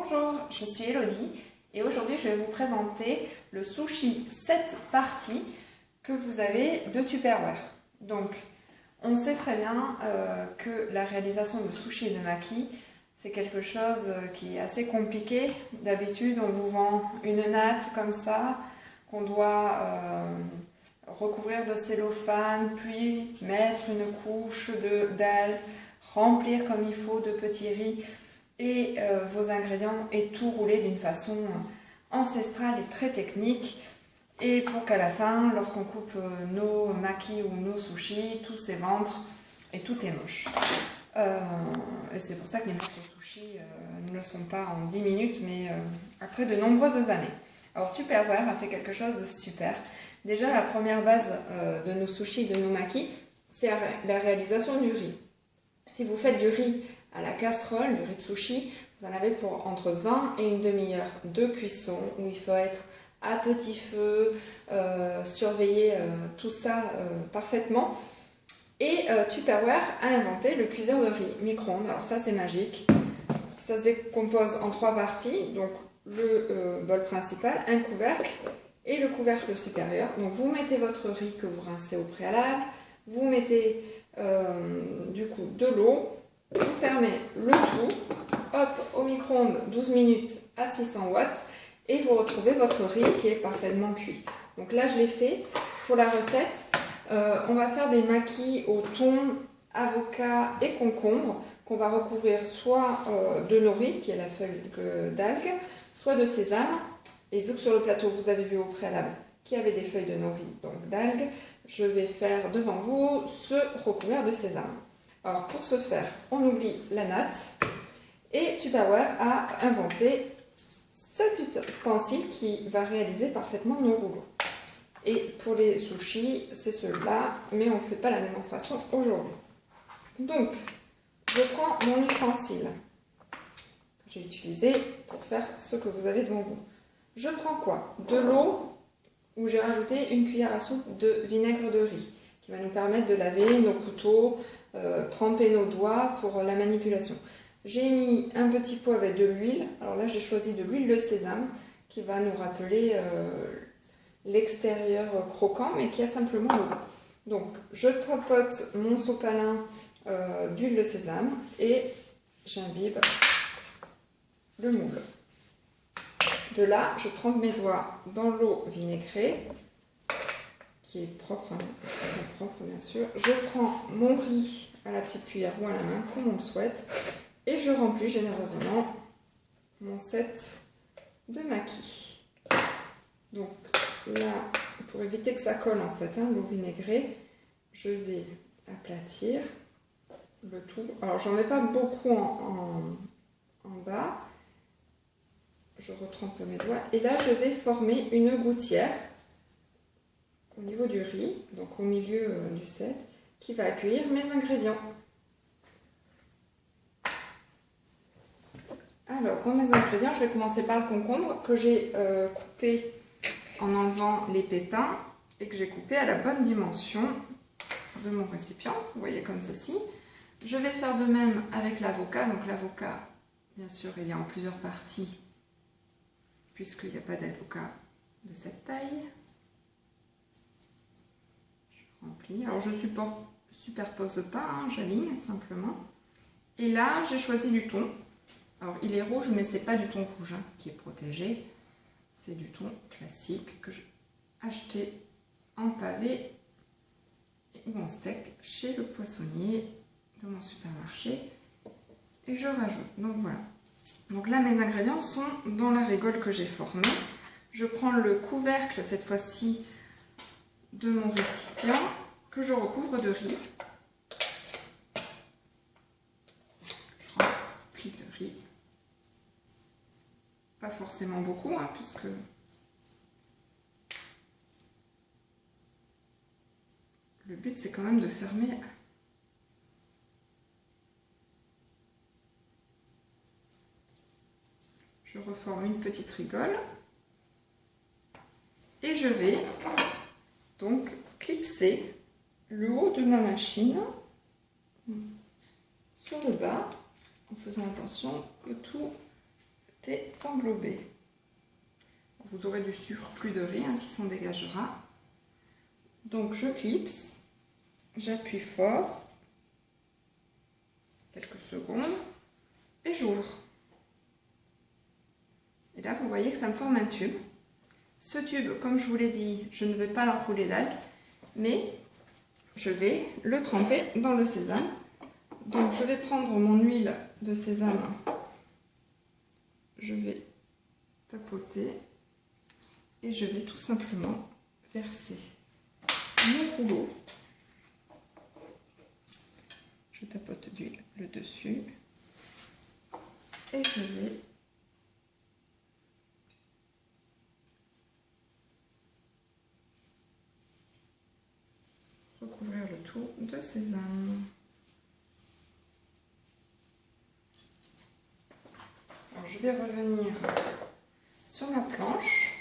Bonjour, je suis Elodie et aujourd'hui je vais vous présenter le sushi 7 parties que vous avez de Tupperware. Donc, on sait très bien que la réalisation de sushi et de maki, c'est quelque chose qui est assez compliqué. D'habitude, on vous vend une natte comme ça, qu'on doit recouvrir de cellophane, puis mettre une couche d'algues, remplir comme il faut de petits riz et vos ingrédients et tout rouler d'une façon ancestrale et très technique, et pour qu'à la fin, lorsqu'on coupe nos makis ou nos sushis, tout s'éventre et tout est moche. Et c'est pour ça que les maîtres sushis ne le sont pas en 10 minutes, mais après de nombreuses années. Alors Tupperware a fait quelque chose de super. Déjà, la première base de nos sushis et de nos makis, c'est la réalisation du riz. Si vous faites du riz à la casserole, du riz de sushi, vous en avez pour entre 20 et une demi-heure de cuisson où il faut être à petit feu, surveiller tout ça parfaitement. Et Tupperware a inventé le cuiseur de riz micro-ondes. Alors ça c'est magique. Ça se décompose en 3 parties, donc le bol principal, un couvercle et le couvercle supérieur. Donc vous mettez votre riz que vous rincez au préalable, vous mettez du coup de l'eau, vous fermez le tout, hop, au micro-ondes 12 minutes à 600 watts et vous retrouvez votre riz qui est parfaitement cuit. Donc là je l'ai fait. Pour la recette, on va faire des makis au thon, avocat et concombre qu'on va recouvrir soit de nori, qui est la feuille d'algue, soit de sésame. Et vu que sur le plateau vous avez vu au préalable qu'il y avait des feuilles de nori, donc d'algues, je vais faire devant vous ce recouvert de sésame. Alors pour ce faire, on oublie la natte et Tupperware a inventé cet ustensile qui va réaliser parfaitement nos rouleaux. Et pour les sushis, c'est ceux-là, mais on ne fait pas la démonstration aujourd'hui. Donc, je prends mon ustensile que j'ai utilisé pour faire ce que vous avez devant vous. Je prends quoi? De l'eau où j'ai rajouté une cuillère à soupe de vinaigre de riz qui va nous permettre de laver nos couteaux, tremper nos doigts pour la manipulation. J'ai mis un petit pot avec de l'huile. Alors là, j'ai choisi de l'huile de sésame qui va nous rappeler l'extérieur croquant, mais qui a simplement l'eau. Donc, je tapote mon sopalin d'huile de sésame et j'imbibe le moule. De là, je trempe mes doigts dans l'eau vinaigrée, qui est propre, bien sûr. Je prends mon riz à la petite cuillère ou à la main, comme on le souhaite, et je remplis généreusement mon set de makis. Donc là, pour éviter que ça colle en fait, l'eau vinaigrée, je vais aplatir le tout. Alors j'en mets pas beaucoup en bas. Je retrempe mes doigts et là je vais former une gouttière au niveau du riz, donc au milieu du set, qui va accueillir mes ingrédients. Alors dans mes ingrédients, je vais commencer par le concombre que j'ai coupé en enlevant les pépins et que j'ai coupé à la bonne dimension de mon récipient, vous voyez comme ceci. Je vais faire de même avec l'avocat, donc l'avocat bien sûr il est en plusieurs parties puisqu'il n'y a pas d'avocat de cette taille. Je remplis. Alors je ne superpose pas, j'aligne simplement. Et là, j'ai choisi du thon. Alors il est rouge, mais ce n'est pas du thon rouge qui est protégé. C'est du thon classique que j'ai acheté en pavé ou en steak chez le poissonnier de mon supermarché. Et je rajoute. Donc voilà. Donc là, mes ingrédients sont dans la régole que j'ai formée. Je prends le couvercle, cette fois-ci, de mon récipient, que je recouvre de riz. Je remplis de riz. Pas forcément beaucoup, puisque le but, c'est quand même de fermer. Je reforme une petite rigole et je vais donc clipser le haut de ma machine sur le bas en faisant attention que tout est englobé. Vous aurez du surplus de riz qui s'en dégagera. Donc je clipse, j'appuie fort, quelques secondes, et j'ouvre. Et là vous voyez que ça me forme un tube. Ce tube, comme je vous l'ai dit, je ne vais pas l'enrouler d'algues, mais je vais le tremper dans le sésame. Donc je vais prendre mon huile de sésame, je vais tapoter et je vais tout simplement verser mon rouleau. Je tapote d'huile le dessus et je vais recouvrir le tout de sésame. Alors, je vais revenir sur ma planche.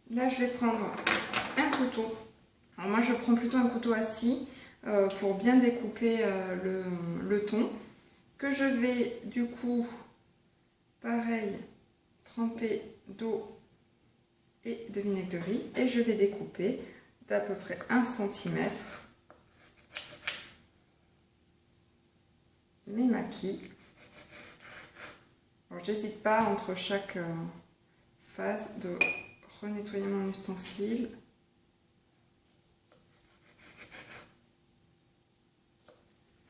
Là, je vais prendre un couteau. Alors moi, je prends plutôt un couteau à scie pour bien découper le thon, que je vais du coup, pareil, tremper d'eau et de vinaigre de riz, et je vais découper d'à peu près 1 cm mes maquis. Alors j'hésite pas entre chaque phase de renettoyer mon ustensile.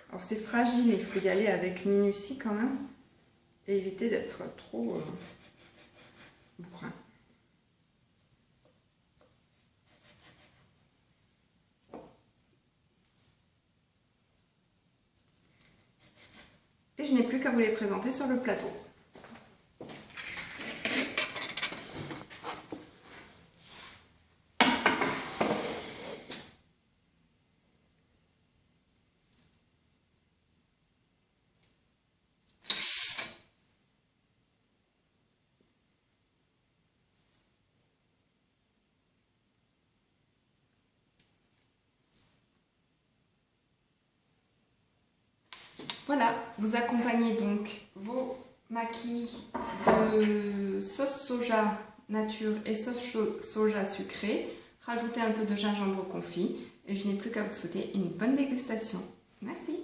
Alors c'est fragile, il faut y aller avec minutie quand même et éviter d'être trop bourrin. Et je n'ai plus qu'à vous les présenter sur le plateau. Voilà, vous accompagnez donc vos maquis de sauce soja nature et sauce soja sucrée. Rajoutez un peu de gingembre confit et je n'ai plus qu'à vous souhaiter une bonne dégustation. Merci.